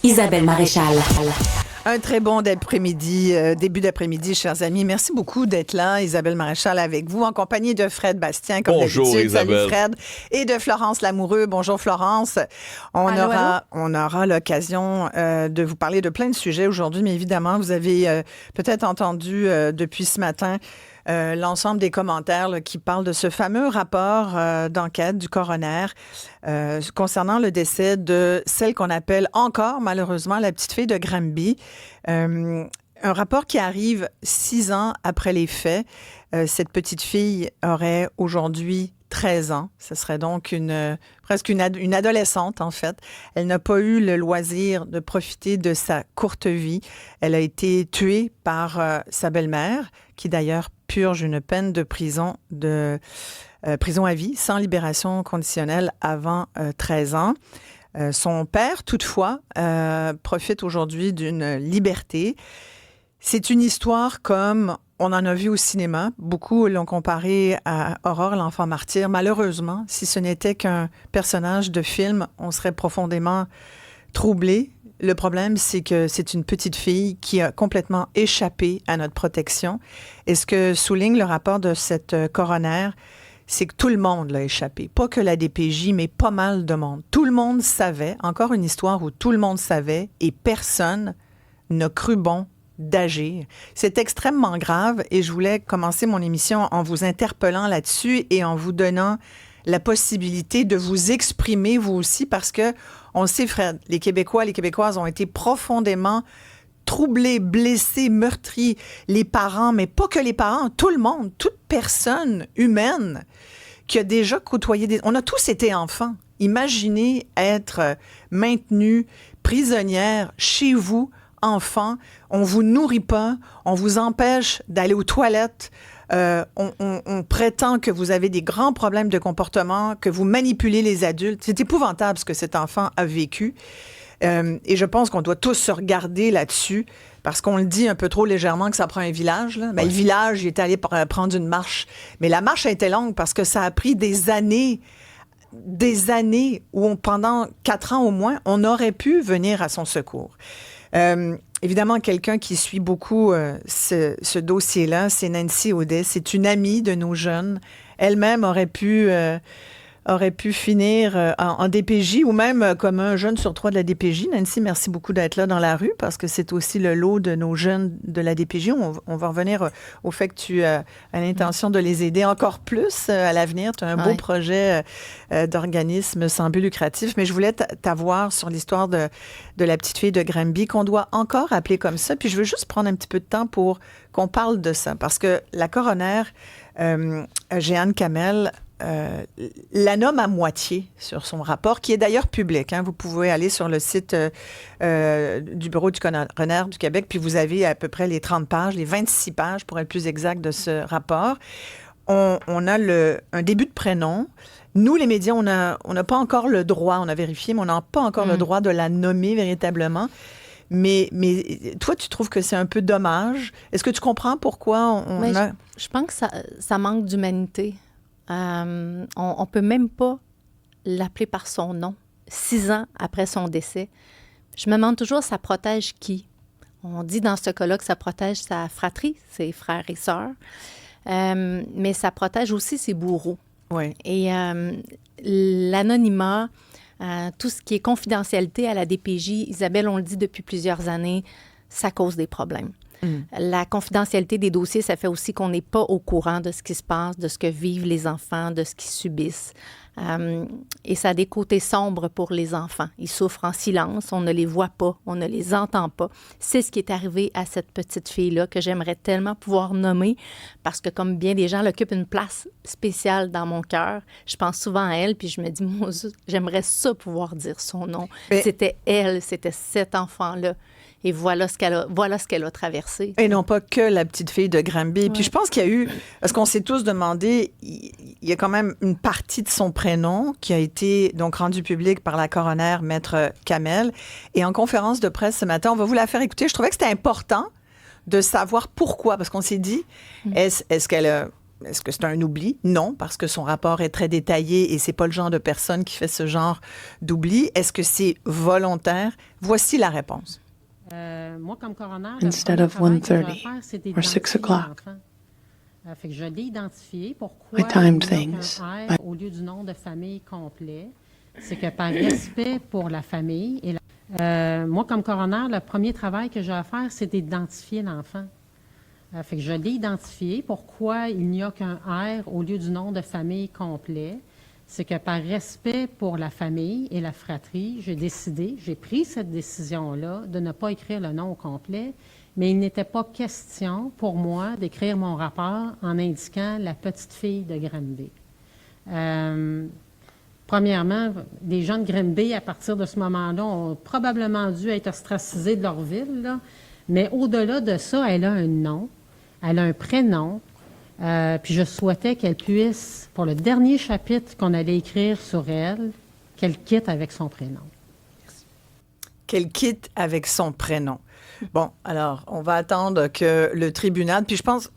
Isabelle Maréchal. Un très bon après-midi, début d'après-midi, chers amis. Merci beaucoup d'être là. Isabelle Maréchal avec vous, en compagnie de Fred Bastien, comme Bonjour, d'habitude. Isabelle. Salut Fred. Et de Florence Lamoureux. Bonjour Florence. On aura l'occasion de vous parler de plein de sujets aujourd'hui, mais évidemment, vous avez peut-être entendu depuis ce matin l'ensemble des commentaires là, qui parlent de ce fameux rapport d'enquête du coroner concernant le décès de celle qu'on appelle encore, malheureusement, la petite fille de Granby. Un rapport qui arrive 6 ans après les faits. Cette petite fille aurait aujourd'hui 13 ans. Ce serait donc presque une adolescente, en fait. Elle n'a pas eu le loisir de profiter de sa courte vie. Elle a été tuée par sa belle-mère, qui d'ailleurs purge une peine de prison prison à vie, sans libération conditionnelle avant 13 ans. Son père, toutefois, profite aujourd'hui d'une liberté. C'est une histoire comme on en a vu au cinéma. Beaucoup l'ont comparé à Aurore, l'enfant martyr. Malheureusement, si ce n'était qu'un personnage de film, on serait profondément troublé. Le problème, c'est que c'est une petite fille qui a complètement échappé à notre protection. Et ce que souligne le rapport de cette coroner, c'est que tout le monde l'a échappé. Pas que la DPJ, mais pas mal de monde. Tout le monde savait, encore une histoire où tout le monde savait et personne n'a cru bon d'agir. C'est extrêmement grave et je voulais commencer mon émission en vous interpellant là-dessus et en vous donnant la possibilité de vous exprimer vous aussi parce que, on le sait, Fred, les Québécois, les Québécoises ont été profondément troublés, blessés, meurtris. Les parents, mais pas que les parents, tout le monde, toute personne humaine qui a déjà côtoyé des... On a tous été enfants. Imaginez être maintenu prisonnière chez vous, enfant. On vous nourrit pas, on vous empêche d'aller aux toilettes. On prétend que vous avez des grands problèmes de comportement, que vous manipulez les adultes. C'est épouvantable ce que cet enfant a vécu. Et je pense qu'on doit tous se regarder là-dessus parce qu'on le dit un peu trop légèrement que ça prend un village. Là. Ben, le village, il est allé prendre une marche. Mais la marche a été longue parce que ça a pris des années où pendant 4 ans au moins, on aurait pu venir à son secours. Évidemment, quelqu'un qui suit beaucoup ce dossier-là, c'est Nancy Audet. C'est une amie de nos jeunes. Elle-même aurait pu finir en DPJ ou même comme un jeune sur 3 de la DPJ. Nancy, merci beaucoup d'être là dans la rue parce que c'est aussi le lot de nos jeunes de la DPJ. On va revenir au fait que tu as l'intention de les aider encore plus à l'avenir. Tu as un beau projet d'organisme sans but lucratif. Mais je voulais t'avoir sur l'histoire de la petite fille de Granby qu'on doit encore appeler comme ça. Puis je veux juste prendre un petit peu de temps pour qu'on parle de ça parce que la coroner, Jeanne Kamel, la nomme à moitié sur son rapport, qui est d'ailleurs public. Hein. Vous pouvez aller sur le site du Bureau du coroner du Québec, puis vous avez à peu près les 30 pages, les 26 pages, pour être plus exact, de ce rapport. On a un début de prénom. Nous, les médias, on n'a pas encore le droit, on a vérifié, mais on n'a pas encore le droit de la nommer véritablement. Mais toi, tu trouves que c'est un peu dommage? Est-ce que tu comprends pourquoi Je pense que ça manque d'humanité. On peut même pas l'appeler par son nom 6 ans après son décès. Je me demande toujours, ça protège qui? On dit dans ce cas-là que ça protège sa fratrie, ses frères et sœurs, mais ça protège aussi ses bourreaux. Oui. Et l'anonymat, tout ce qui est confidentialité à la DPJ, Isabelle, on le dit depuis plusieurs années, ça cause des problèmes. La confidentialité des dossiers, ça fait aussi qu'on n'est pas au courant de ce qui se passe, de ce que vivent les enfants, de ce qu'ils subissent. Et ça a des côtés sombres pour les enfants. Ils souffrent en silence, on ne les voit pas, on ne les entend pas. C'est ce qui est arrivé à cette petite fille-là que j'aimerais tellement pouvoir nommer parce que comme bien des gens, elle occupe une place spéciale dans mon cœur. Je pense souvent à elle puis je me dis, moi, j'aimerais ça pouvoir dire son nom. Mais c'était elle, c'était cet enfant-là. Et voilà ce qu'elle a traversé. Et non pas que la petite fille de Granby. Ouais. Puis je pense qu'il y a eu, parce qu'on s'est tous demandé, il y a quand même une partie de son prénom qui a été donc rendue publique par la coroner Maître Kamel. Et en conférence de presse ce matin, on va vous la faire écouter. Je trouvais que c'était important de savoir pourquoi, parce qu'on s'est dit, est-ce qu'elle a est-ce que c'est un oubli? Non, parce que son rapport est très détaillé et c'est pas le genre de personne qui fait ce genre d'oubli. Est-ce que c'est volontaire? Voici la réponse. Moi, comme coroner, Instead of 1:30 or 6 o'clock. Fait que je l'ai identifié. Pourquoi I timed il y a things. qu'un R au lieu du nom de famille complet? C'est que par respect pour la famille et moi, comme coroner, le premier travail que j'ai à faire, c'est d'identifier l'enfant. Fait que je l'ai identifié. Pourquoi il n'y a qu'un R au lieu du nom de famille complet? C'est que par respect pour la famille et la fratrie, j'ai pris cette décision-là de ne pas écrire le nom au complet, mais il n'était pas question pour moi d'écrire mon rapport en indiquant la petite fille de Granby. Premièrement, les gens de Granby, à partir de ce moment-là, ont probablement dû être ostracisés de leur ville, là. Mais au-delà de ça, elle a un nom, elle a un prénom, puis je souhaitais qu'elle puisse, pour le dernier chapitre qu'on allait écrire sur elle, qu'elle quitte avec son prénom. Merci. Qu'elle quitte avec son prénom. Bon, alors, on va attendre que le tribunal, puis je pense,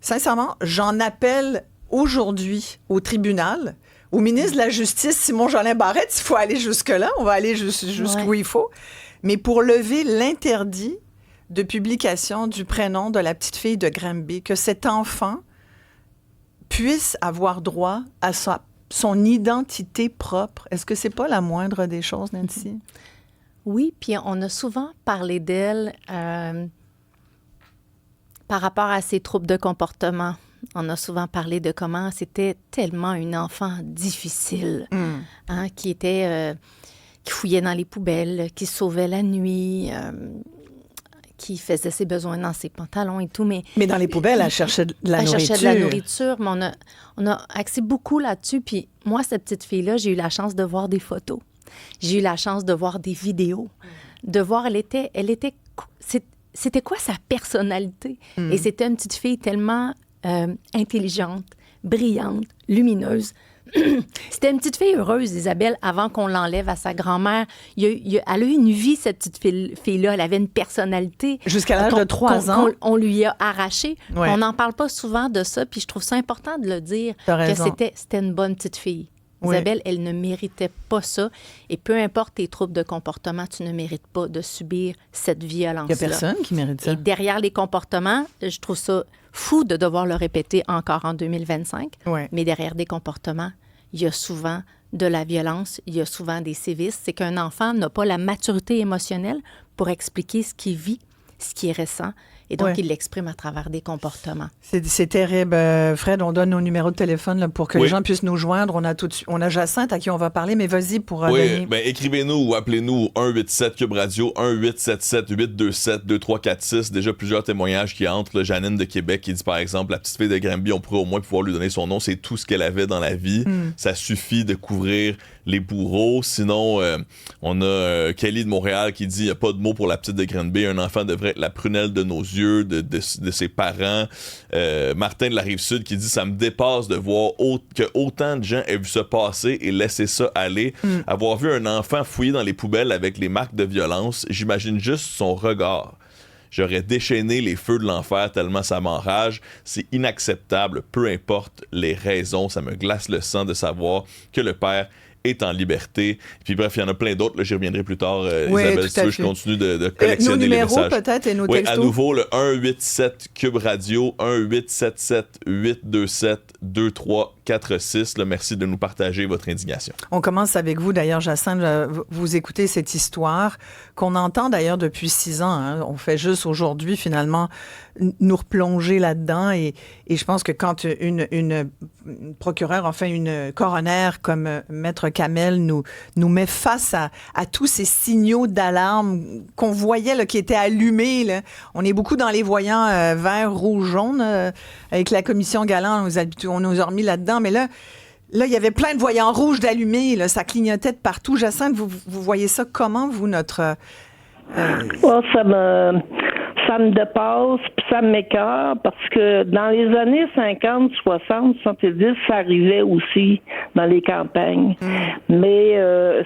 sincèrement, j'en appelle aujourd'hui au tribunal, au ministre de la Justice, Simon-Jolin Barrette, il faut aller jusque-là, on va aller jusqu'où il faut, mais pour lever l'interdit de publication du prénom de la petite fille de Granby, que cet enfant puisse avoir droit à son identité propre. Est-ce que c'est pas la moindre des choses, Nancy? Oui, puis on a souvent parlé d'elle par rapport à ses troubles de comportement. On a souvent parlé de comment c'était tellement une enfant difficile, qui fouillait dans les poubelles, qui sauvait la nuit, qui faisait ses besoins dans ses pantalons et tout. Mais dans les poubelles, elle cherchait de la nourriture. Elle cherchait de la nourriture, mais on a axé beaucoup là-dessus. Puis moi, cette petite fille-là, j'ai eu la chance de voir des photos. J'ai eu la chance de voir des vidéos, de voir, c'était quoi sa personnalité? Et c'était une petite fille tellement intelligente, brillante, lumineuse. C'était une petite fille heureuse, Isabelle, avant qu'on l'enlève à sa grand-mère. Elle a eu une vie, cette petite fille-là. Elle avait une personnalité. Jusqu'à l'âge de 3 ans. On lui a arraché. Ouais. On n'en parle pas souvent de ça, puis je trouve ça important de le dire, que c'était une bonne petite fille. Oui. Isabelle, elle ne méritait pas ça. Et peu importe tes troubles de comportement, tu ne mérites pas de subir cette violence-là. Il n'y a personne qui mérite ça. Et derrière les comportements, je trouve ça fou de devoir le répéter encore en 2025. Ouais. Mais derrière des comportements, il y a souvent de la violence, il y a souvent des sévices. C'est qu'un enfant n'a pas la maturité émotionnelle pour expliquer ce qu'il vit, ce qui est récent. Et donc, il l'exprime à travers des comportements. C'est terrible. Fred, on donne nos numéros de téléphone là, pour que les gens puissent nous joindre. On a Jacinthe à qui on va parler, mais vas-y pour donner... Oui, écrivez-nous ou appelez-nous 187 Cube Radio, 1-877-827-2346. Déjà plusieurs témoignages qui entrent. Là, Janine de Québec qui dit, par exemple, la petite fille de Granby, on pourrait au moins pouvoir lui donner son nom. C'est tout ce qu'elle avait dans la vie. Ça suffit de couvrir les bourreaux. Sinon, on a Kelly de Montréal qui dit, il n'y a pas de mots pour la petite de Granby. Un enfant devrait être la prunelle de nos yeux. De ses parents. Martin de la Rive-Sud qui dit « Ça me dépasse de voir que autant de gens aient vu ça passer et laisser ça aller. Avoir vu un enfant fouiller dans les poubelles avec les marques de violence, j'imagine juste son regard. J'aurais déchaîné les feux de l'enfer tellement ça m'enrage. C'est inacceptable, peu importe les raisons. Ça me glace le sang de savoir que le père est en liberté. » Puis bref, il y en a plein d'autres. Là, j'y reviendrai plus tard. Isabelle, si tu veux, je continue de collectionner les messages. Nos numéros peut-être et nos textos. Oui, à nouveau, le 187 Cube Radio, 1-877-827-2346. Merci de nous partager votre indignation. On commence avec vous, d'ailleurs, Jacinthe. Vous écoutez cette histoire qu'on entend d'ailleurs depuis 6 ans. Hein. On fait juste aujourd'hui, finalement, nous replonger là-dedans. Et je pense que quand une procureure, enfin une coroner comme Maître Kamel nous met face à tous ces signaux d'alarme qu'on voyait là, qui étaient allumés. Là. On est beaucoup dans les voyants vert, rouge, jaune. Avec la commission Galland, on nous a remis là-dedans. Mais là, il y avait plein de voyants rouges d'allumés. Là, ça clignotait de partout. Jacinthe, vous voyez ça comment, vous, notre... Ça me dépasse, puis ça m'écœure, parce que dans les années 50, 60, 70, ça arrivait aussi dans les campagnes. Mais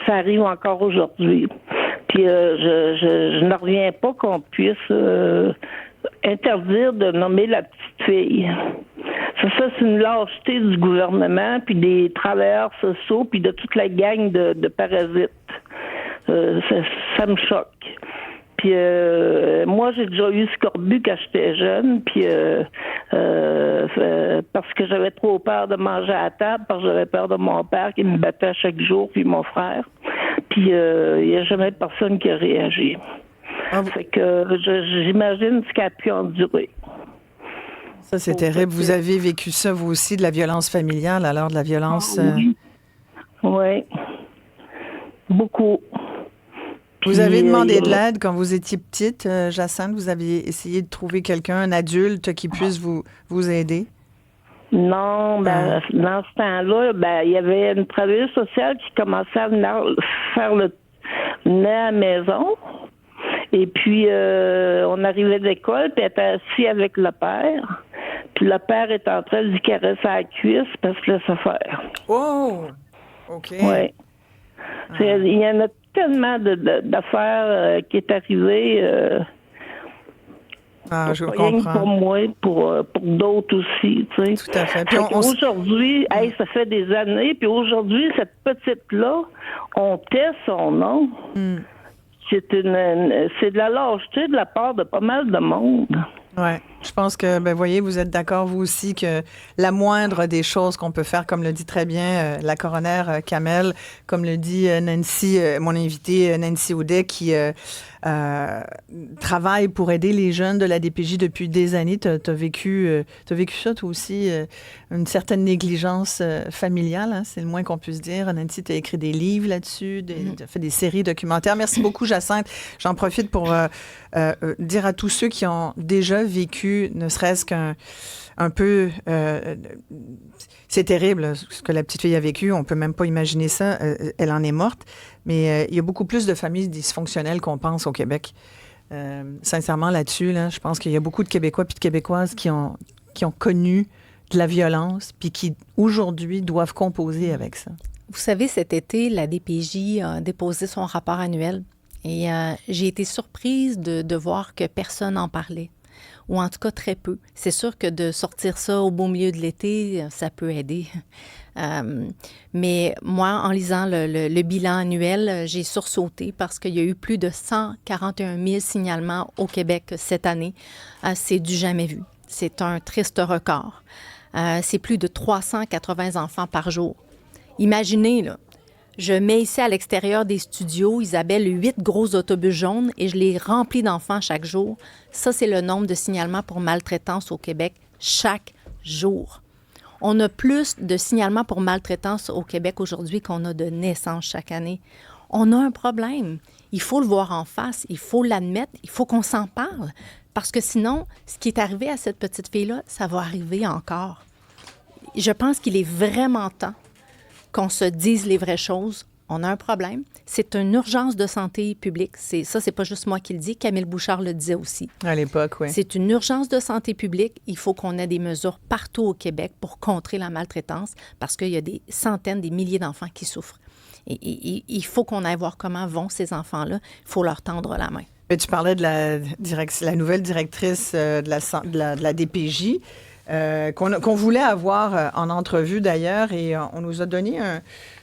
ça arrive encore aujourd'hui. Puis je ne reviens pas qu'on puisse interdire de nommer la petite fille. c'est une lâcheté du gouvernement, puis des travailleurs sociaux, puis de toute la gang de parasites. Ça me choque. Puis moi, j'ai déjà eu scorbut quand j'étais jeune, puis parce que j'avais trop peur de manger à la table, parce que j'avais peur de mon père qui me battait à chaque jour, puis mon frère. Puis il n'y a jamais personne qui a réagi. Fait que j'imagine ce qu'elle a pu endurer. Ça, c'est terrible. Vous avez vécu ça, vous aussi, de la violence familiale, alors de la violence... Oui. Beaucoup. Vous avez demandé de l'aide quand vous étiez petite, Jacinthe? Vous aviez essayé de trouver quelqu'un, un adulte, qui puisse vous aider? Non, dans ce temps-là, il y avait une travailleuse sociale qui commençait à venir faire le nez à la maison. Et puis, on arrivait de l'école, puis elle était assise avec le père. Puis le père était en train de lui caresser la cuisse parce qu'il laissait faire. Oh! OK. Oui. Il y en a tellement d'affaires qui est arrivées. Je rien comprends. que pour moi, pour d'autres aussi, tu sais. Tout à fait. Puis aujourd'hui, ça fait des années, puis aujourd'hui, cette petite-là, on tait son nom. C'est de la lâcheté de la part de pas mal de monde. Oui. Je pense que, voyez, vous êtes d'accord, vous aussi, que la moindre des choses qu'on peut faire, comme le dit très bien la coroner Kamel, comme le dit Nancy, mon invitée Nancy Audet, qui travaille pour aider les jeunes de la DPJ depuis des années. Tu as vécu ça, toi aussi, une certaine négligence familiale, hein, c'est le moins qu'on puisse dire. Nancy, tu as écrit des livres là-dessus, tu as fait des séries documentaires. Merci beaucoup, Jacinthe. J'en profite pour dire à tous ceux qui ont déjà vécu, ne serait-ce qu'un peu... c'est terrible ce que la petite fille a vécu. On peut même pas imaginer ça. Elle en est morte. Mais il y a beaucoup plus de familles dysfonctionnelles qu'on pense au Québec. Sincèrement, là-dessus, je pense qu'il y a beaucoup de Québécois puis de Québécoises qui ont connu de la violence puis qui, aujourd'hui, doivent composer avec ça. Vous savez, cet été, la DPJ a déposé son rapport annuel et j'ai été surprise de voir que personne n'en parlait, ou en tout cas très peu. C'est sûr que de sortir ça au beau milieu de l'été, ça peut aider. Mais moi, en lisant le bilan annuel, j'ai sursauté parce qu'il y a eu plus de 141 000 signalements au Québec cette année. C'est du jamais vu. C'est un triste record. C'est plus de 380 enfants par jour. Imaginez, là, je mets ici à l'extérieur des studios, Isabelle, 8 gros autobus jaunes et je les remplis d'enfants chaque jour. Ça, c'est le nombre de signalements pour maltraitance au Québec chaque jour. On a plus de signalements pour maltraitance au Québec aujourd'hui qu'on a de naissances chaque année. On a un problème. Il faut le voir en face, il faut l'admettre, il faut qu'on s'en parle. Parce que sinon, ce qui est arrivé à cette petite fille-là, ça va arriver encore. Je pense qu'il est vraiment temps qu'on se dise les vraies choses. On a un problème. C'est une urgence de santé publique. C'est pas juste moi qui le dis. Camille Bouchard le disait aussi. À l'époque, oui. C'est une urgence de santé publique. Il faut qu'on ait des mesures partout au Québec pour contrer la maltraitance parce qu'il y a des centaines, des milliers d'enfants qui souffrent. Et il faut qu'on aille voir comment vont ces enfants-là. Il faut leur tendre la main. Mais tu parlais de la nouvelle directrice de la DPJ. Qu'on voulait avoir en entrevue d'ailleurs, et on nous a donné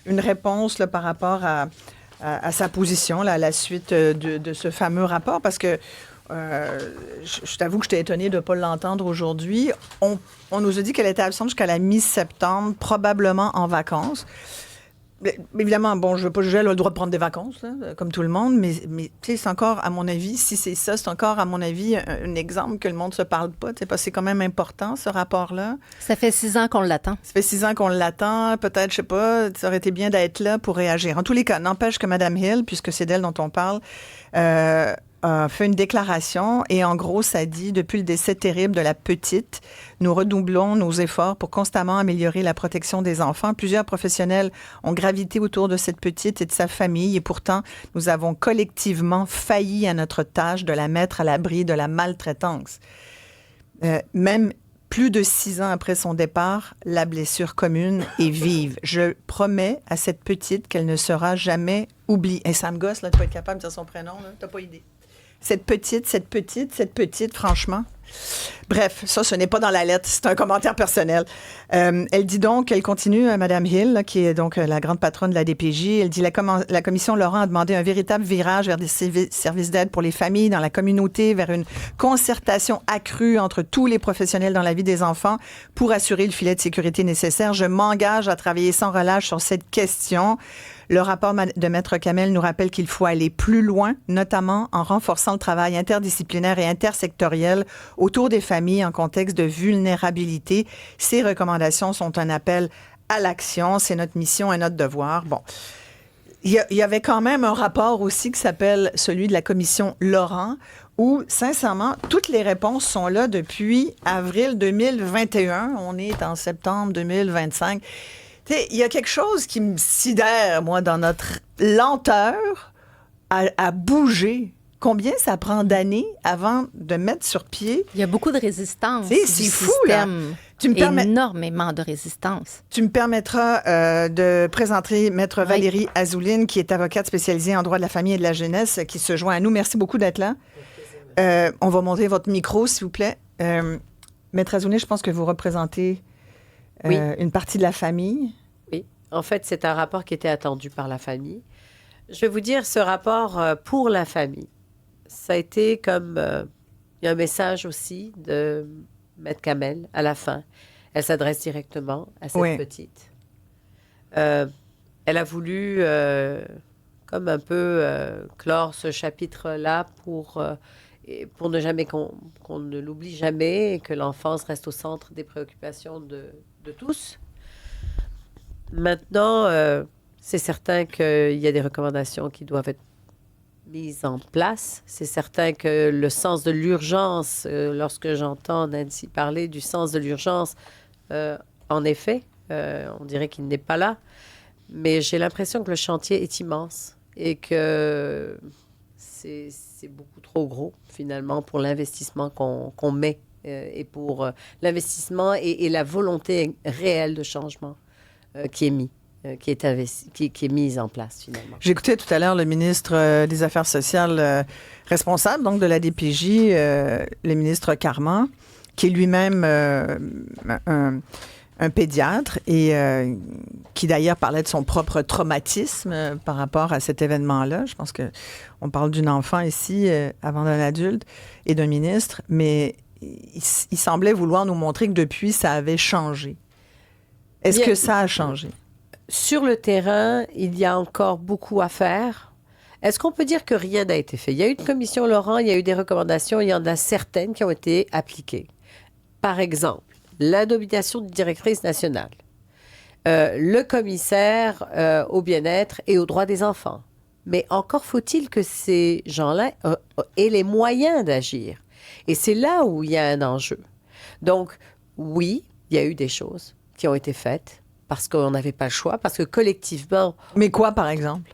une réponse là, par rapport à sa position là, à la suite de ce fameux rapport, parce que je t'avoue que j'étais étonnée de ne pas l'entendre aujourd'hui. On nous a dit qu'elle était absente jusqu'à la mi-septembre, probablement en vacances. Mais, évidemment, bon, je ne veux pas juger, elle a le droit de prendre des vacances, là, comme tout le monde, mais tu sais, c'est encore, à mon avis, si c'est ça, c'est encore, à mon avis, un exemple que le monde ne se parle pas, parce que c'est quand même important, ce rapport-là. Ça fait 6 ans qu'on l'attend. Ça fait 6 ans qu'on l'attend, peut-être, je sais pas, ça aurait été bien d'être là pour réagir. En tous les cas, n'empêche que Mme Hill, puisque c'est d'elle dont on parle, a fait une déclaration et en gros, ça dit « Depuis le décès terrible de la petite, nous redoublons nos efforts pour constamment améliorer la protection des enfants. Plusieurs professionnels ont gravité autour de cette petite et de sa famille et pourtant, nous avons collectivement failli à notre tâche de la mettre à l'abri de la maltraitance. Même plus de 6 ans après son départ, la blessure commune est vive. Je promets à cette petite qu'elle ne sera jamais oubliée. Et ça me gosse, là, de pas être capable de dire son prénom, là. T'as pas idée. Cette petite, franchement, Bref, ça, ce n'est pas dans la lettre, c'est un commentaire personnel. Elle dit donc, elle continue, Mme Hill, là, qui est donc la grande patronne de la DPJ, elle dit la commission Laurent a demandé un véritable virage vers des services d'aide pour les familles dans la communauté, vers une concertation accrue entre tous les professionnels dans la vie des enfants pour assurer le filet de sécurité nécessaire. Je m'engage à travailler sans relâche sur cette question. Le rapport de Maître Kamel nous rappelle qu'il faut aller plus loin, notamment en renforçant le travail interdisciplinaire et intersectoriel autour des familles en contexte de vulnérabilité. Ces recommandations sont un appel à l'action. C'est notre mission et notre devoir. Bon. Il y avait quand même un rapport aussi qui s'appelle celui de la commission Laurent, où, sincèrement, toutes les réponses sont là depuis avril 2021. On est en septembre 2025. Il y a quelque chose qui me sidère, moi, dans notre lenteur à bouger. Combien ça prend d'années avant de mettre sur pied? Il y a beaucoup de résistance. C'est fou, là. Énormément de résistance. Tu me permettras de présenter Maître Valérie Azouline, qui est avocate spécialisée en droit de la famille et de la jeunesse, qui se joint à nous. Merci beaucoup d'être là. On va monter votre micro, s'il vous plaît. Maître Azouline, je pense que vous représentez une partie de la famille. Oui. En fait, c'est un rapport qui était attendu par la famille. Je vais vous dire, ce rapport pour la famille, ça a été comme... il y a un message aussi de Maître Kamel à la fin. Elle s'adresse directement à cette petite. Elle a voulu, comme un peu, clore ce chapitre-là pour ne jamais qu'on ne l'oublie jamais et que l'enfance reste au centre des préoccupations de tous. Maintenant, c'est certain qu'il y a des recommandations qui doivent être mises en place. C'est certain que le sens de l'urgence, lorsque j'entends Nancy parler du sens de l'urgence, en effet, on dirait qu'il n'est pas là. Mais j'ai l'impression que le chantier est immense et que c'est beaucoup trop gros, finalement, pour l'investissement qu'on met et pour l'investissement et la volonté réelle de changement qui est mis. Qui est mise en place, finalement. J'écoutais tout à l'heure le ministre des Affaires sociales responsable, donc de la DPJ, le ministre Carman, qui est lui-même un pédiatre et qui d'ailleurs parlait de son propre traumatisme par rapport à cet événement-là. Je pense qu'on parle d'une enfant ici avant d'un adulte et d'un ministre, mais il semblait vouloir nous montrer que depuis, ça avait changé. Est-ce que ça a changé? Sur le terrain, il y a encore beaucoup à faire. Est-ce qu'on peut dire que rien n'a été fait? Il y a eu une commission Laurent, il y a eu des recommandations, il y en a certaines qui ont été appliquées. Par exemple, la nomination d'une directrice nationale, le commissaire au bien-être et aux droits des enfants. Mais encore faut-il que ces gens-là aient les moyens d'agir. Et c'est là où il y a un enjeu. Donc, oui, il y a eu des choses qui ont été faites parce qu'on n'avait pas le choix, parce que collectivement... Mais quoi, par exemple?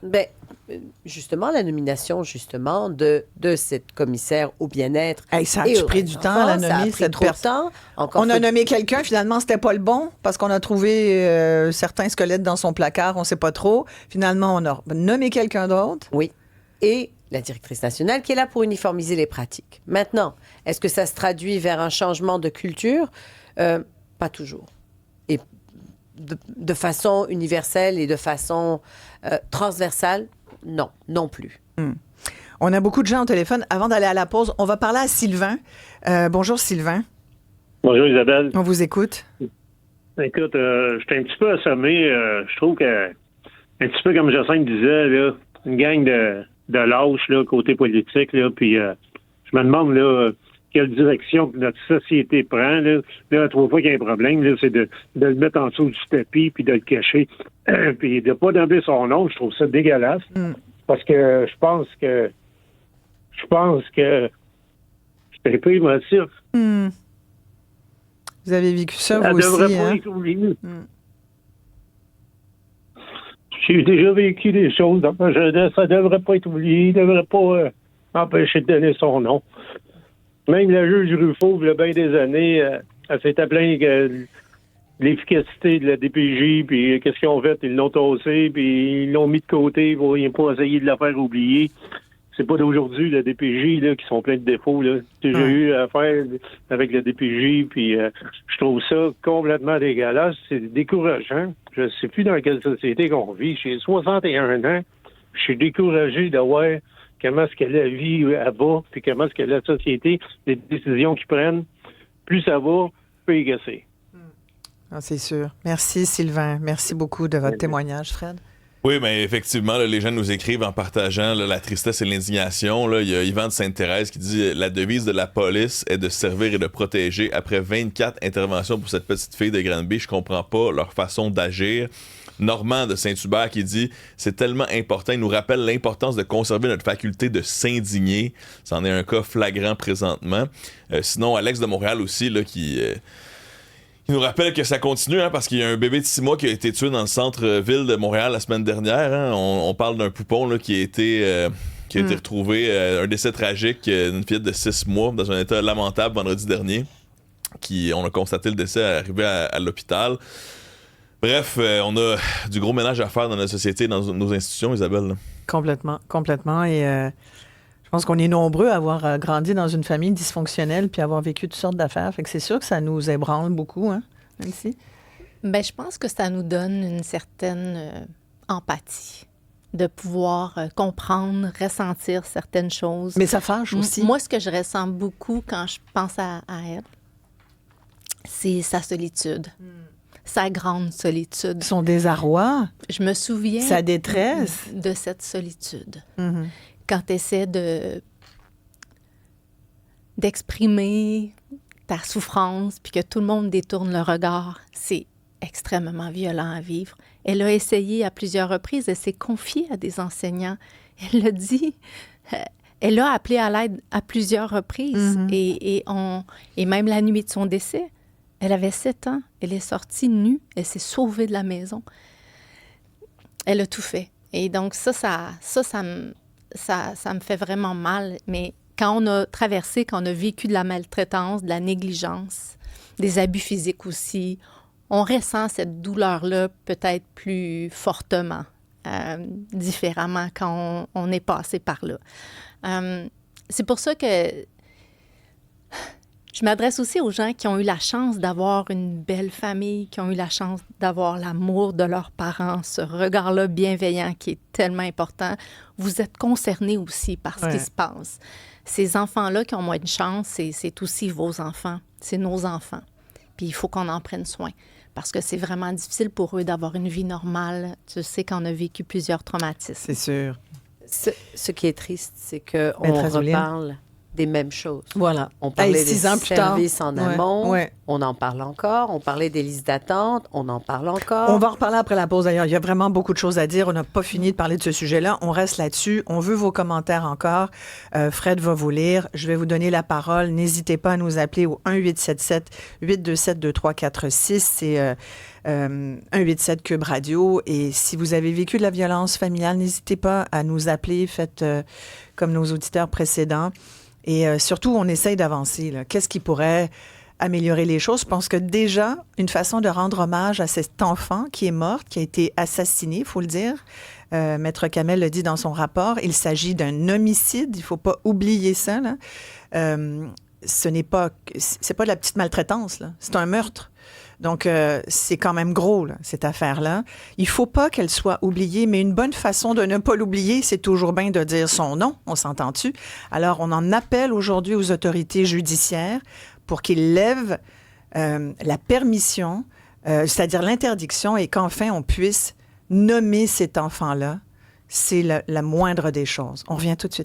Justement, la nomination, justement, de cette commissaire au bien-être. Ça a-tu pris du temps, la nommer, cette personne? On a nommé quelqu'un, finalement, c'était pas le bon, parce qu'on a trouvé certains squelettes dans son placard, on sait pas trop. Finalement, on a nommé quelqu'un d'autre. Oui. Et la directrice nationale qui est là pour uniformiser les pratiques. Maintenant, est-ce que ça se traduit vers un changement de culture? Pas toujours. Et de façon universelle et de façon transversale, non plus. On a beaucoup de gens au téléphone. Avant d'aller à la pause, on va parler à Sylvain. Bonjour Sylvain. Bonjour Isabelle. On vous écoute. Écoute, j'étais un petit peu assommé. Je trouve que, un petit peu comme Jacinthe disait, là, une gang de lâches là, côté politique, là, puis je me demande là, quelle direction que notre société prend. Là, à 3 fois qu'il y a un problème, là, c'est de le mettre en dessous du tapis puis de le cacher. Puis de ne pas nommer son nom, je trouve ça dégueulasse. Parce que je pense que c'est un peu émotif. Vous avez vécu ça, vous devrait aussi, pas être oublié. J'ai déjà vécu des choses dans ma jeunesse. Ça devrait pas être oublié. Il ne devrait pas empêcher de donner son nom. Même la juge Ruffo, il y a bien des années, elle s'était plainte que l'efficacité de la DPJ, puis qu'est-ce qu'ils ont fait? Ils l'ont tassé, puis ils l'ont mis de côté pour pas essayer de la faire oublier. c'est pas d'aujourd'hui, le DPJ, là, qui sont pleins de défauts, là. J'ai eu affaire avec le DPJ, puis je trouve ça complètement dégueulasse. C'est décourageant. Je sais plus dans quelle société qu'on vit. J'ai 61 ans. Je suis découragé de voir comment est-ce que la vie elle va, puis comment est-ce que la société, les décisions qu'ils prennent, plus ça va, plus il gasser. Ah, c'est sûr. Merci, Sylvain. Merci beaucoup de votre témoignage, Fred. Oui, mais effectivement, là, les gens nous écrivent en partageant là, la tristesse et l'indignation. Là. Il y a Yvan de Sainte-Thérèse qui dit « La devise de la police est de servir et de protéger. Après 24 interventions pour cette petite fille de Granby, je comprends pas leur façon d'agir. » Normand de Saint-Hubert qui dit « C'est tellement important. Il nous rappelle l'importance de conserver notre faculté de s'indigner. » C'en est un cas flagrant présentement. Sinon, Alex de Montréal aussi, là, qui... Il nous rappelle que ça continue, hein, parce qu'il y a un bébé de 6 mois qui a été tué dans le centre-ville de Montréal la semaine dernière. Hein. On parle d'un poupon là, qui a été retrouvé, un décès tragique d'une fillette de 6 mois dans un état lamentable vendredi dernier. On a constaté le décès arrivé à l'hôpital. Bref, on a du gros ménage à faire dans notre société et dans nos institutions, Isabelle. Là. Complètement. Et je pense qu'on est nombreux à avoir grandi dans une famille dysfonctionnelle puis avoir vécu toutes sortes d'affaires. Fait que c'est sûr que ça nous ébranle beaucoup, hein, Nancy? Bien, je pense que ça nous donne une certaine empathie, de pouvoir comprendre, ressentir certaines choses. Mais ça fâche aussi. Moi, ce que je ressens beaucoup quand je pense à elle, c'est sa solitude. Sa grande solitude. Son désarroi. Je me souviens... Sa détresse. De cette solitude. Mm-hmm. Quand tu essaies d'exprimer ta souffrance, puis que tout le monde détourne le regard, c'est extrêmement violent à vivre. Elle a essayé à plusieurs reprises, elle s'est confiée à des enseignants. Elle l'a dit, elle a appelé à l'aide à plusieurs reprises. Mm-hmm. Et même la nuit de son décès, elle avait 7 ans, elle est sortie nue, elle s'est sauvée de la maison. Elle a tout fait. Et donc ça me fait vraiment mal. Mais quand on a traversé, quand on a vécu de la maltraitance, de la négligence, des abus physiques aussi, on ressent cette douleur-là peut-être plus fortement, différemment quand on est passé par là. C'est pour ça que je m'adresse aussi aux gens qui ont eu la chance d'avoir une belle famille, qui ont eu la chance d'avoir l'amour de leurs parents, ce regard-là bienveillant qui est tellement important. Vous êtes concernés aussi par ce qui se passe. Ces enfants-là qui ont moins de chance, c'est aussi vos enfants, c'est nos enfants. Puis il faut qu'on en prenne soin parce que c'est vraiment difficile pour eux d'avoir une vie normale. Tu sais qu'on a vécu plusieurs traumatismes. C'est sûr. Ce qui est triste, c'est qu'on reparle des mêmes choses. Voilà. On parlait des 6 ans plus tard. services en amont, on en parle encore. On parlait des listes d'attente, on en parle encore. On va en reparler après la pause d'ailleurs. Il y a vraiment beaucoup de choses à dire. On n'a pas fini de parler de ce sujet-là. On reste là-dessus. On veut vos commentaires encore. Fred va vous lire. Je vais vous donner la parole. N'hésitez pas à nous appeler au 1-877-827-2346. C'est 187 Cube Radio. Et si vous avez vécu de la violence familiale, n'hésitez pas à nous appeler. Faites comme nos auditeurs précédents. Et surtout, on essaye d'avancer. Là. Qu'est-ce qui pourrait améliorer les choses? Je pense que déjà, une façon de rendre hommage à cet enfant qui est mort, qui a été assassiné, il faut le dire. Maître Kamel le dit dans son rapport. Il s'agit d'un homicide. Il ne faut pas oublier ça. Là. C'est pas de la petite maltraitance. Là. C'est un meurtre. Donc, c'est quand même gros, là, cette affaire-là. Il ne faut pas qu'elle soit oubliée, mais une bonne façon de ne pas l'oublier, c'est toujours bien de dire son nom, on s'entend-tu? Alors, on en appelle aujourd'hui aux autorités judiciaires pour qu'ils lèvent la permission, c'est-à-dire l'interdiction, et qu'enfin, on puisse nommer cet enfant-là. C'est la moindre des choses. On revient tout de suite.